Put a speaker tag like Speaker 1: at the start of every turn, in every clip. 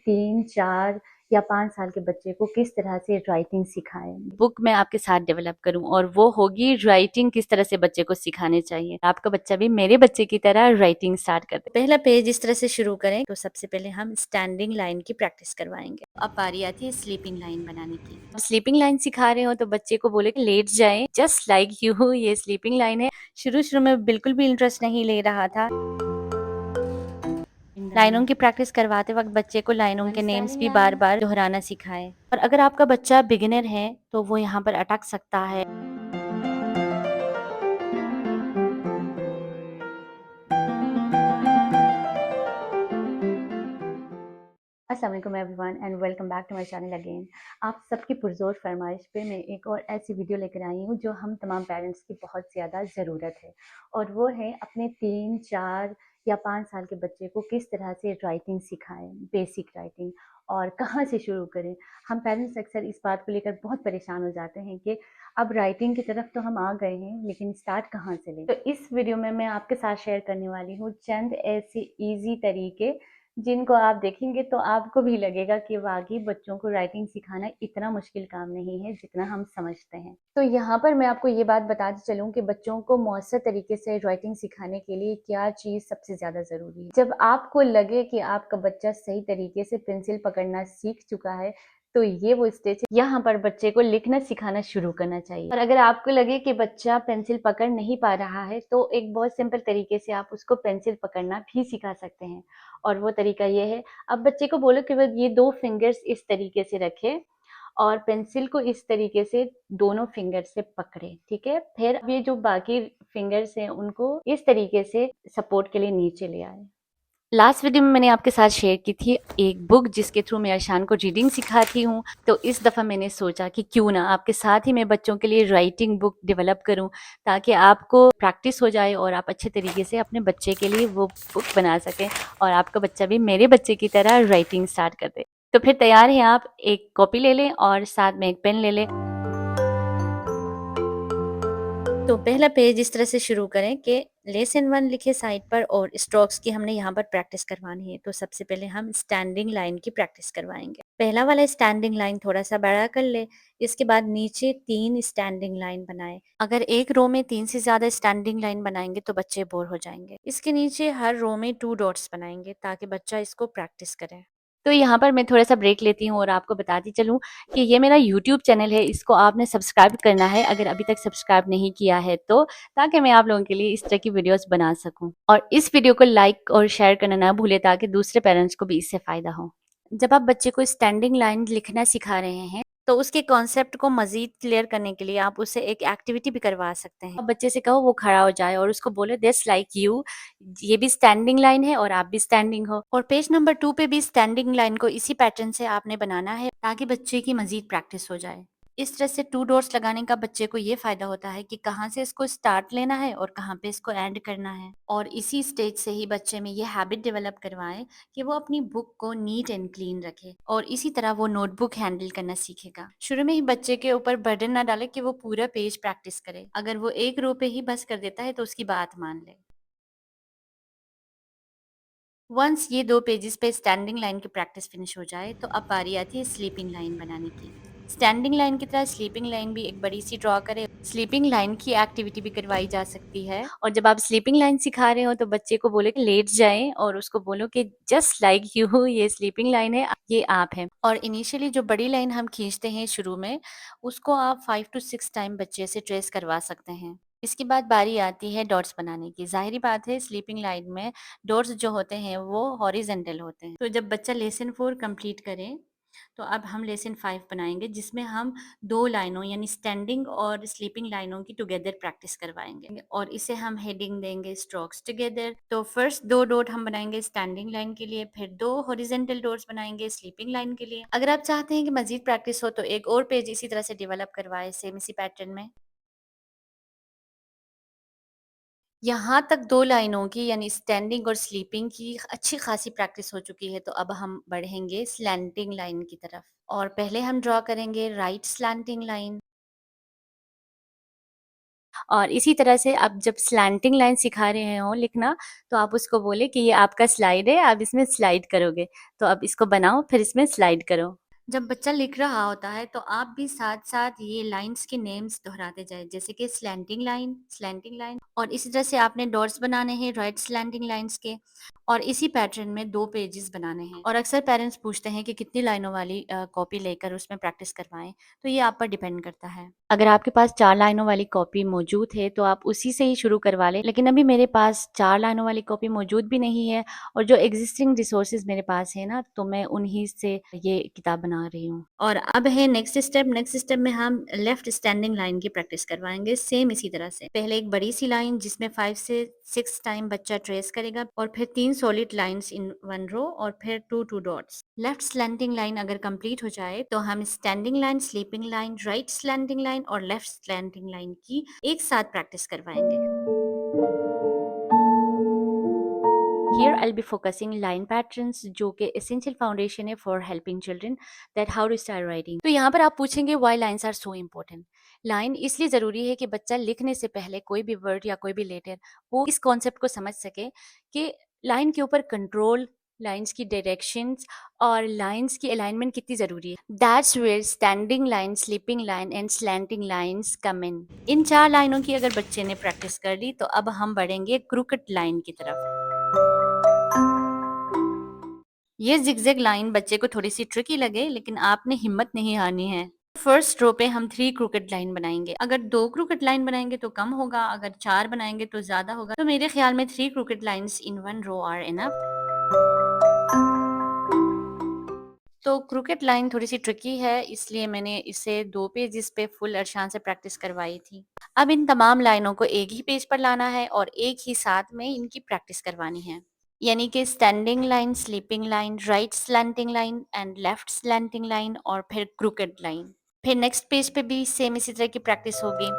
Speaker 1: 3, 4 या 5 साल के बच्चे को किस तरह से राइटिंग सिखाएँ।
Speaker 2: बुक मैं आपके साथ डेवलप करूँ और वो होगी राइटिंग किस तरह से बच्चे को सिखाने चाहिए। आपका बच्चा भी मेरे बच्चे की तरह राइटिंग स्टार्ट कर दे। पहला पेज इस तरह से शुरू करें तो सबसे पहले हम स्टैंडिंग लाइन की प्रैक्टिस करवाएंगे। अब बारी आती है स्लीपिंग लाइन बनाने की। अब स्लीपिंग लाइन सिखा रहे हो तो बच्चे को बोले कि लेट जाए जस्ट लाइक यू। ये स्लीपिंग लाइन है। शुरू शुरू में बिल्कुल भी इंटरेस्ट नहीं ले रहा था। लाइनों की प्रैक्टिस करवाते वक्त बच्चे को लाइनों के नेम्स भी बार बार दोहराना सिखाएं। और अगर आपका बच्चा बिगिनर है तो वो यहाँ पर अटक सकता है।
Speaker 1: अस्सलाम वालेकुम everyone and welcome back to my channel again. आप सबकी पुरज़ोर फरमाइश पे मैं एक और ऐसी वीडियो लेकर आई हूँ जो हम तमाम पेरेंट्स की बहुत ज़्यादा ज़रूरत है, और वो है अपने 3, 4 या 5 साल के बच्चे को किस तरह से राइटिंग सिखाएं, बेसिक राइटिंग, और कहाँ से शुरू करें। हम पेरेंट्स अक्सर इस बात को लेकर बहुत परेशान हो जाते हैं कि अब राइटिंग की तरफ तो हम आ गए हैं लेकिन स्टार्ट कहाँ से लें। तो इस वीडियो में मैं आपके साथ शेयर करने वाली हूँ चंद ऐसे ईजी तरीके जिनको आप देखेंगे तो आपको भी लगेगा कि वाकई बच्चों को राइटिंग सिखाना इतना मुश्किल काम नहीं है जितना हम समझते हैं। तो यहाँ पर मैं आपको ये बात बताती चलूँ कि बच्चों को मौसर तरीके से राइटिंग सिखाने के लिए क्या चीज़ सबसे ज़्यादा ज़रूरी है। जब आपको लगे कि आपका बच्चा सही तरीके से पेंसिल पकड़ना सीख चुका है तो ये वो स्टेज है, यहाँ पर बच्चे को लिखना सिखाना शुरू करना चाहिए। और अगर आपको लगे कि बच्चा पेंसिल पकड़ नहीं पा रहा है तो एक बहुत सिंपल तरीके से आप उसको पेंसिल पकड़ना भी सिखा सकते हैं। और वो तरीका ये है, अब बच्चे को बोलो कि वो ये 2 फिंगर्स इस तरीके से रखे और पेंसिल को इस तरीके से दोनों फिंगर से पकड़े, ठीक है? फिर ये जो बाकी फिंगर्स हैं उनको इस तरीके से सपोर्ट के लिए नीचे ले आए।
Speaker 2: लास्ट वीडियो में मैंने आपके साथ शेयर की थी एक बुक जिसके थ्रू मैं अर्शान को रीडिंग सिखाती हूँ। तो इस दफ़ा मैंने सोचा कि क्यों ना आपके साथ ही मैं बच्चों के लिए राइटिंग बुक डेवलप करूँ ताकि आपको प्रैक्टिस हो जाए और आप अच्छे तरीके से अपने बच्चे के लिए वो बुक बना सकें और आपका बच्चा भी मेरे बच्चे की तरह राइटिंग स्टार्ट कर दे। तो फिर तैयार हैं आप, एक कॉपी ले लें और साथ में एक पेन ले लें। तो पहला पेज इस तरह से शुरू करें कि लेसन 1 लिखे साइड पर और स्ट्रोक्स की हमने यहाँ पर प्रैक्टिस करवानी है। तो सबसे पहले हम स्टैंडिंग लाइन की प्रैक्टिस करवाएंगे। पहला वाला स्टैंडिंग लाइन थोड़ा सा बड़ा कर ले। इसके बाद नीचे 3 स्टैंडिंग लाइन बनाए। अगर एक रो में 3 से ज्यादा स्टैंडिंग लाइन बनाएंगे तो बच्चे बोर हो जाएंगे। इसके नीचे हर रो में 2 डॉट्स बनाएंगे ताकि बच्चा इसको प्रैक्टिस करे। तो यहाँ पर मैं थोड़ा सा ब्रेक लेती हूँ और आपको बताती चलूँ कि ये मेरा यूट्यूब चैनल है, इसको आपने सब्सक्राइब करना है अगर अभी तक सब्सक्राइब नहीं किया है तो, ताकि मैं आप लोगों के लिए इस तरह की वीडियोस बना सकूं। और इस वीडियो को लाइक और शेयर करना ना भूले ताकि दूसरे पेरेंट्स को भी इससे फायदा हो। जब आप बच्चे को स्टैंडिंग लाइन लिखना सिखा रहे हैं तो उसके कॉन्सेप्ट को मजीद क्लियर करने के लिए आप उससे एक एक्टिविटी भी करवा सकते हैं। आप बच्चे से कहो वो खड़ा हो जाए और उसको बोले दैट्स लाइक यू, ये भी स्टैंडिंग लाइन है और आप भी स्टैंडिंग हो। और पेज नंबर 2 पे भी स्टैंडिंग लाइन को इसी पैटर्न से आपने बनाना है ताकि बच्चे की मजीद प्रैक्टिस हो जाए। इस तरह से 2 डॉट्स लगाने का बच्चे को ये फायदा होता है कि कहाँ से इसको स्टार्ट लेना है और कहाँ पे इसको एंड करना है। और इसी स्टेज से ही बच्चे में ये हैबिट डेवलप करवाएं कि वो अपनी बुक को नीट एंड क्लीन रखे और इसी तरह वो नोटबुक हैंडल करना सीखेगा। शुरू में ही बच्चे के ऊपर बर्डन ना डाले कि वो पूरा पेज प्रैक्टिस करे। अगर वो एक रो पे ही बस कर देता है तो उसकी बात मान ले। वंस ये 2 पेजेस पे स्टैंडिंग लाइन की प्रैक्टिस फिनिश हो जाए तो अब बारी आती है स्लीपिंग लाइन बनाने की। स्टैंडिंग लाइन की तरह स्लीपिंग लाइन भी एक बड़ी सी ड्रॉ करें। स्लीपिंग लाइन की एक्टिविटी भी करवाई जा सकती है। और जब आप स्लीपिंग लाइन सिखा रहे हो तो बच्चे को बोले कि लेट जाएं और उसको बोलो कि जस्ट लाइक यू, ये स्लीपिंग लाइन है, ये आप है। और इनिशियली जो बड़ी लाइन हम खींचते हैं शुरू में, उसको आप 5 to 6 टाइम बच्चे से ट्रेस करवा सकते हैं। इसके बाद बारी आती है डॉट्स बनाने की। जाहिर बात है स्लीपिंग लाइन में डॉट्स जो होते हैं वो हॉरिजेंटल होते हैं। तो जब बच्चा लेसन 4 कंप्लीट करे तो अब हम लेसन 5 बनाएंगे जिसमें हम 2 लाइनों यानी स्टैंडिंग और स्लीपिंग लाइनों की टुगेदर प्रैक्टिस करवाएंगे और इसे हम हेडिंग देंगे स्ट्रोक्स टुगेदर। तो फर्स्ट 2 डॉट हम बनाएंगे स्टैंडिंग लाइन के लिए, फिर 2 हॉरिजेंटल डॉट्स बनाएंगे स्लीपिंग लाइन के लिए। अगर आप चाहते हैं कि मजीद प्रैक्टिस हो तो एक और पेज इसी तरह से डेवलप करवाए सेम इसी पैटर्न में। यहाँ तक 2 लाइनों की यानी स्टैंडिंग और स्लीपिंग की अच्छी खासी प्रैक्टिस हो चुकी है तो अब हम बढ़ेंगे स्लैंटिंग लाइन की तरफ। और पहले हम ड्रॉ करेंगे राइट स्लैंटिंग लाइन और इसी तरह से आप जब स्लैंटिंग लाइन सिखा रहे हो लिखना, तो आप उसको बोले कि ये आपका स्लाइड है, आप इसमें स्लाइड करोगे। तो अब इसको बनाओ, फिर इसमें स्लाइड करो। जब बच्चा लिख रहा होता है तो आप भी साथ-साथ ये लाइन्स के नेम्स दोहराते जाएँ, जैसे कि स्लैंटिंग लाइन और इसी तरह से आपने डॉट्स बनाने हैं राइट स्लैंटिंग लाइन्स के और इसी पैटर्न में 2 पेजेस बनाने हैं। और अक्सर पेरेंट्स पूछते हैं कि कितनी लाइनों वाली कॉपी लेकर उसमें प्रैक्टिस करवाएँ, तो ये आप पर डिपेंड करता है। अगर आपके पास 4 लाइनों वाली कॉपी मौजूद है तो आप उसी से ही शुरू करवा लें, लेकिन अभी मेरे पास 4 लाइनों वाली कॉपी मौजूद भी नहीं है और जो एक्जिस्टिंग रिसोर्सेज मेरे पास है ना, तो मैं उन्हीं से ये किताब बना रही हूँ। और अब है नेक्स्ट स्टेप में हम लेफ्ट स्टैंडिंग लाइन की प्रैक्टिस करवाएंगे सेम इसी तरह से। पहले एक बड़ी सी लाइन जिसमें 5 से 6 टाइम बच्चा ट्रेस करेगा और फिर 3 सॉलिड लाइंस इन 1 रो और फिर 2 डॉट्स। लेफ्ट स्लैंटिंग लाइन अगर कंप्लीट हो जाए तो हम standing line, sleeping line, right slanting line और लेफ्ट स्लैंटिंग लाइन की एक साथ प्रैक्टिस करवाएंगे। Here I'll be focusing line patterns जो कि essential foundation है for helping children that how to start writing। तो यहाँ पर आप पूछेंगे why lines are so important। Line इसलिए ज़रूरी है कि बच्चा लिखने से पहले कोई भी वर्ड या कोई भी लेटर वो इस कॉन्सेप्ट को समझ सके कि लाइन के ऊपर कंट्रोल, लाइंस की डायरेक्शंस और लाइंस की अलाइनमेंट कितनी ज़रूरी है। That's where standing line, sleeping line and slanting lines come in 4 लाइनों की अगर बच्चे ने प्रैक्टिस कर ली तो अब हम बढ़ेंगे क्रूकेट लाइन की तरफ। ये ज़िगज़ैग लाइन बच्चे को थोड़ी-सी ट्रिकी लगे, लेकिन आपने हिम्मत नहीं हारनी है। फर्स्ट रो पे हम 3 क्रूकेट लाइन बनाएँगे। अगर 2 क्रूकेट लाइन बनाएँगे तो कम होगा, अगर 4 बनाएँगे तो ज़्यादा होगा। तो मेरे ख़्याल में 3 crooked lines in 1 row are enough. तो क्रूकेट लाइन थोड़ी-सी ट्रिकी है, इसलिए मैंने इसे 2 पेजेज़ पे फुल अरशान से प्रैक्टिस करवाई थी। अब इन तमाम लाइनों को एक ही पेज पर लाना है और एक ही साथ में इनकी प्रैक्टिस करवानी है। यानी कि standing line, sleeping line, right slanting line and left slanting line और फिर क्रूकेट लाइन। फिर नेक्स्ट पेज पे भी सेम इसी तरह की प्रैक्टिस होगी।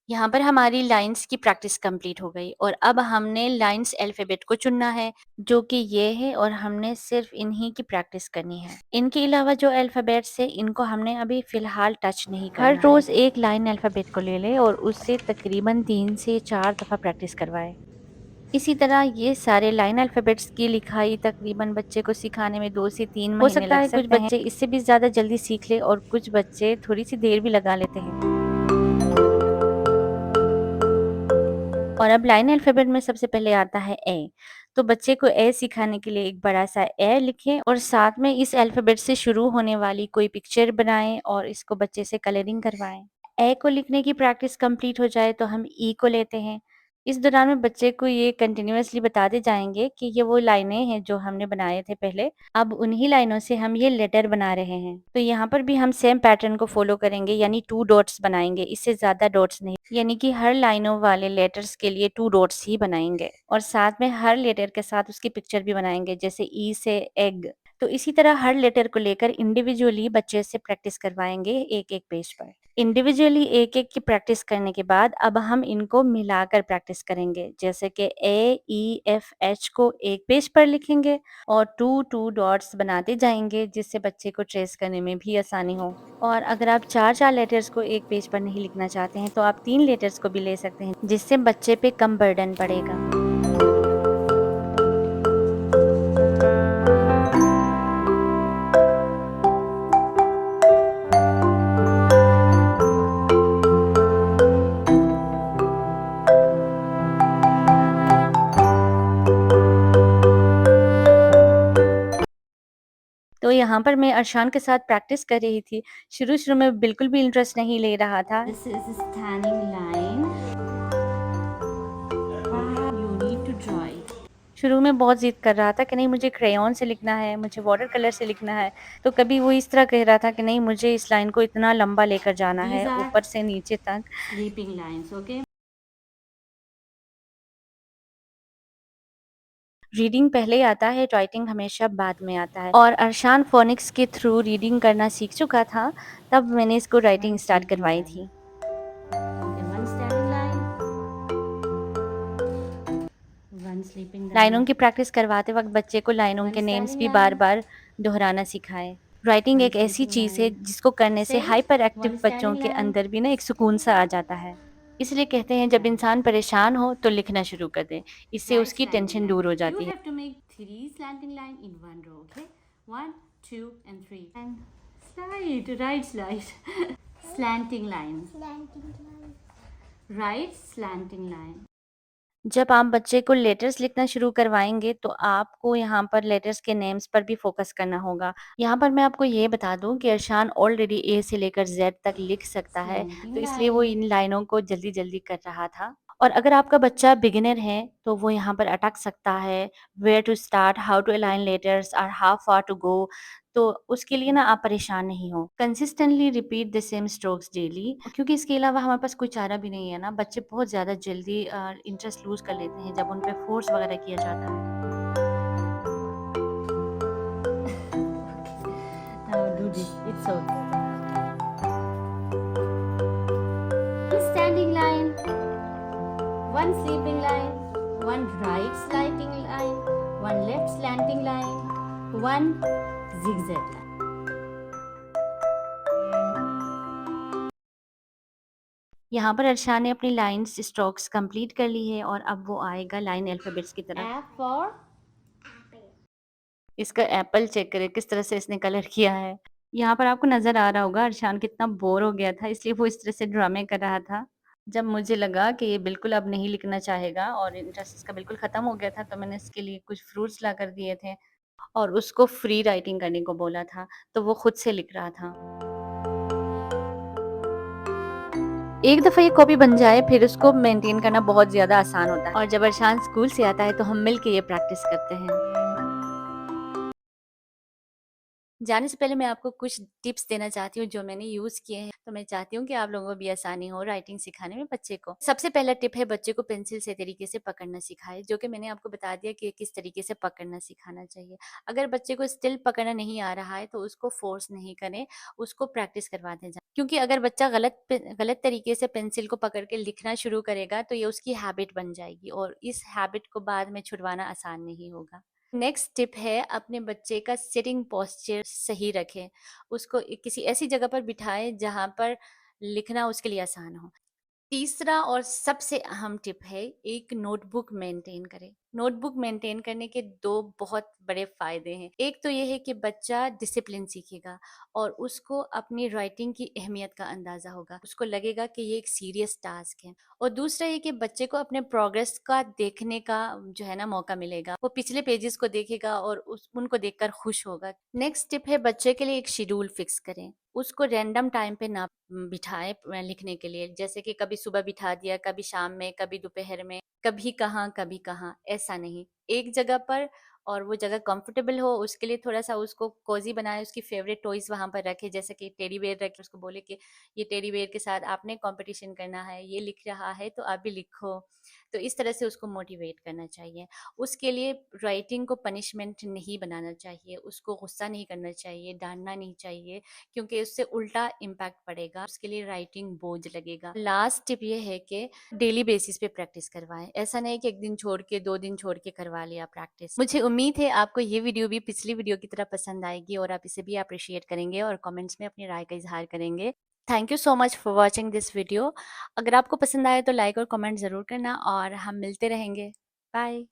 Speaker 2: यहाँ पर हमारी लाइन्स की प्रैक्टिस कंप्लीट हो गई और अब हमने लाइन्स अल्फ़ाबेट को चुनना है, जो कि ये है और हमने सिर्फ इन्हीं की प्रैक्टिस करनी है। इनके अलावा जो अल्फ़ाबेट्स है इनको हमने अभी फ़िलहाल टच नहीं करना है। हर रोज़ एक लाइन अल्फ़ाबेट को ले लें और उससे तकरीबन 3 से 4 दफ़ा प्रैक्टिस करवाएँ। इसी तरह ये सारे लाइन अल्फ़ाबेट्स की लिखाई तकरीबन बच्चे को सिखाने में 2 से 3 महीने लग सकते हैं। हो सकता है कुछ बच्चे इससे भी ज़्यादा जल्दी सीख लें और कुछ बच्चे थोड़ी-सी देर भी लगा लेते हैं। और अब लाइन अल्फ़ाबेट में सबसे पहले आता है ए। तो बच्चे को ए सिखाने के लिए एक बड़ा-सा ए लिखें और साथ में इस अल्फ़ाबेट से शुरू होने वाली कोई पिक्चर बनाएँ और इसको बच्चे से कलरिंग करवाएँ। ए को लिखने की प्रैक्टिस कंप्लीट हो जाए तो हम ई को लेते हैं। इस दौरान में बच्चे को ये कंटिन्यूअसली बताते जाएँगे कि ये वो लाइनें हैं जो हमने बनाए थे पहले, अब उन्हीं लाइनों से हम ये लेटर बना रहे हैं। तो यहाँ पर भी हम सेम पैटर्न को फ़ॉलो करेंगे यानी 2 डॉट्स बनाएँगे, इससे ज़्यादा डॉट्स नहीं। यानी कि हर लाइनों वाले लेटर्स के लिए 2 डॉट्स ही बनाएँगे और साथ में हर लेटर के साथ उसकी पिक्चर भी बनाएँगे, जैसे ई से एग। तो इसी तरह हर लेटर को लेकर इंडिविजुअली बच्चे से प्रैक्टिस करवाएँगे एक-एक पेज पर। इंडिविजुअली एक-एक की प्रैक्टिस करने के बाद अब हम इनको मिलाकर प्रैक्टिस करेंगे, जैसे कि ए, ई, एफ, एच को एक पेज पर लिखेंगे और 2-2 डॉट्स बनाते जाएँगे, जिससे बच्चे को ट्रेस करने में भी आसानी हो। और अगर आप 4-4 लेटर्स को एक पेज पर नहीं लिखना चाहते हैं, तो आप 3 लेटर्स को भी ले सकते हैं, जिससे बच्चे पे कम बर्डन पड़ेगा। तो यहाँ पर मैं अरशान के साथ प्रैक्टिस कर रही थी। शुरू-शुरू में बिल्कुल भी इंटरेस्ट नहीं ले रहा था। This is standing line. You need to draw it. शुरू में बहुत ज़िद कर रहा था कि नहीं मुझे क्रेयॉन से लिखना है, मुझे वाटर कलर से लिखना है। तो कभी वो इस तरह कह रहा था कि नहीं मुझे इस लाइन को इतना लंबा लेकर जाना है, ऊपर से नीचे तक। Sleeping lines, okay? रीडिंग पहले आता है, राइटिंग हमेशा बाद में आता है और अरशान फ़ोनिक्स के थ्रू रीडिंग करना सीख चुका था, तब मैंने इसको राइटिंग स्टार्ट करवाई थी। ओके, 1 स्टैंडिंग लाइन, 1 लाइनों की प्रैक्टिस करवाते वक़्त बच्चे को लाइनों के नेम्स भी बार-बार दोहराना सिखाएँ। राइटिंग एक ऐसी चीज़ है जिसको करने से हाइपर एक्टिव बच्चों के अंदर भी ना एक सुकून-सा आ जाता है। इसलिए कहते हैं जब इंसान परेशान हो तो लिखना शुरू कर दे, इससे उसकी टेंशन दूर हो जाती है।
Speaker 1: have to make 3 slanting line in one row, okay? 1, 2, and 3. And slide, right slide. Slanting line. Right slanting line.
Speaker 2: जब आप बच्चे को लेटर्स लिखना शुरू करवाएँगे, तो आपको यहाँ पर लेटर्स के नेम्स पर भी फ़ोकस करना होगा। यहाँ पर मैं आपको ये बता दूँ कि अरशान ऑलरेडी ए से लेकर ज़ेड तक लिख सकता है, तो इसलिए वो इन लाइनों को जल्दी-जल्दी कर रहा था। और अगर आपका बच्चा बिगिनर है, तो वो यहाँ पर अटक सकता है, where to start, how to align letters और हाउ फार टू गो, तो उसके लिए ना आप परेशान नहीं हो। Consistently repeat the same strokes daily, क्योंकि इसके अलावा हमारे पास कोई चारा भी नहीं है ना, बच्चे बहुत ज़्यादा जल्दी इंटरेस्ट लूज़ कर लेते हैं जब उन पे फ़ोर्स वगैरह किया जाता है।
Speaker 1: Now do this. It's okay. One standing line, one sleeping line, one right slanting line, one left slanting line, one zigzag line.
Speaker 2: यहाँ पर अरशान ने अपनी लाइन्स स्ट्रोक्स कंप्लीट कर ली है और अब वो आएगा लाइन अल्फ़ाबेट्स की तरफ।
Speaker 1: F for
Speaker 2: इसका एप्पल चेक करें किस तरह से इसने कलर किया है। यहाँ पर आपको नज़र आ रहा होगा अरशान कितना बोर हो गया था, इसलिए वो इस तरह से ड्रामे कर रहा था। जब मुझे लगा कि ये बिल्कुल अब नहीं लिखना चाहेगा और इंटरेस्ट इसका बिल्कुल ख़त्म हो गया था, तो मैंने इसके लिए कुछ फ्रूट्स ला कर दिए थे और उसको फ्री राइटिंग करने को बोला था, तो वो खुद से लिख रहा था। एक दफ़ा ये कॉपी बन जाए फिर उसको मेंटेन करना बहुत ज़्यादा आसान होता है और जब अरशान स्कूल से आता है तो हम मिल के ये प्रैक्टिस करते हैं। जाने से पहले मैं आपको कुछ टिप्स देना चाहती हूँ जो मैंने यूज़ किए हैं, तो मैं चाहती हूँ कि आप लोगों को भी आसानी हो राइटिंग सिखाने में बच्चे को। सबसे पहला टिप है बच्चे को पेंसिल से तरीके से पकड़ना सिखाएँ, जो कि मैंने आपको बता दिया कि किस तरीके से पकड़ना सिखाना चाहिए। अगर बच्चे को स्टिल पकड़ना नहीं आ रहा है तो उसको फ़ोर्स नहीं करें, उसको प्रैक्टिस करवाते जाएँ। क्योंकि अगर बच्चा गलत तरीके से पेंसिल को पकड़ के लिखना शुरू करेगा तो ये उसकी हैबिट बन जाएगी और इस हैबिट को बाद में छुड़वाना आसान नहीं होगा। नेक्स्ट टिप है अपने बच्चे का सिटिंग पोस्चर सही रखें। उसको किसी ऐसी जगह पर बिठाएँ जहाँ पर लिखना उसके लिए आसान हो। तीसरा और सबसे अहम टिप है एक नोटबुक मेंटेन करें। नोटबुक मेंटेन करने के 2 बहुत बड़े फ़ायदे हैं। एक तो ये है कि बच्चा डिसिप्लिन सीखेगा और उसको अपनी राइटिंग की अहमियत का अंदाज़ा होगा। उसको लगेगा कि ये एक सीरियस टास्क है और दूसरा ये कि बच्चे को अपने प्रोग्रेस का देखने का जो है ना मौका मिलेगा। वो पिछले पेजेज़ को देखेगा और उनको देखकर खुश होगा। नेक्स्ट टिप है बच्चे के लिए एक शेड्यूल फिक्स करें। उसको रैंडम टाइम पे ना बिठाएँ लिखने के लिए, जैसे कि कभी सुबह बिठा दिया, कभी शाम में, कभी दोपहर में, कभी कहाँ, ऐसा नहीं। एक जगह पर और वो जगह कंफर्टेबल हो, उसके लिए थोड़ा-सा उसको कोज़ी बनाएँ, उसकी फ़ेवरेट टॉयज़ वहाँ पर रखें, जैसे कि टेडी बियर रखें, उसको बोले कि ये टेडी बियर के साथ आपने कॉम्पिटिशन करना है, ये लिख रहा है तो आप भी लिखो। तो इस तरह से उसको मोटिवेट करना चाहिए। उसके लिए राइटिंग को पनिशमेंट नहीं बनाना चाहिए, उसको गुस्सा नहीं करना चाहिए, डाँटना नहीं चाहिए, क्योंकि उससे उल्टा इम्पैक्ट पड़ेगा, उसके लिए राइटिंग बोझ लगेगा। लास्ट टिप ये है कि डेली बेसिस पे प्रैक्टिस करवाएँ। ऐसा नहीं कि 1 दिन छोड़ के 2 दिन छोड़ के करवा लिया प्रैक्टिस। मुझे उम्मीद है आपको ये वीडियो भी पिछली वीडियो की तरह पसंद आएगी और आप इसे भी एप्रिशिएट करेंगे और कमेंट्स में अपनी राय का इज़हार करेंगे। Thank you so much for watching this video. अगर आपको पसंद आए तो लाइक और कमेंट ज़रूर करना और हम मिलते रहेंगे। बाय।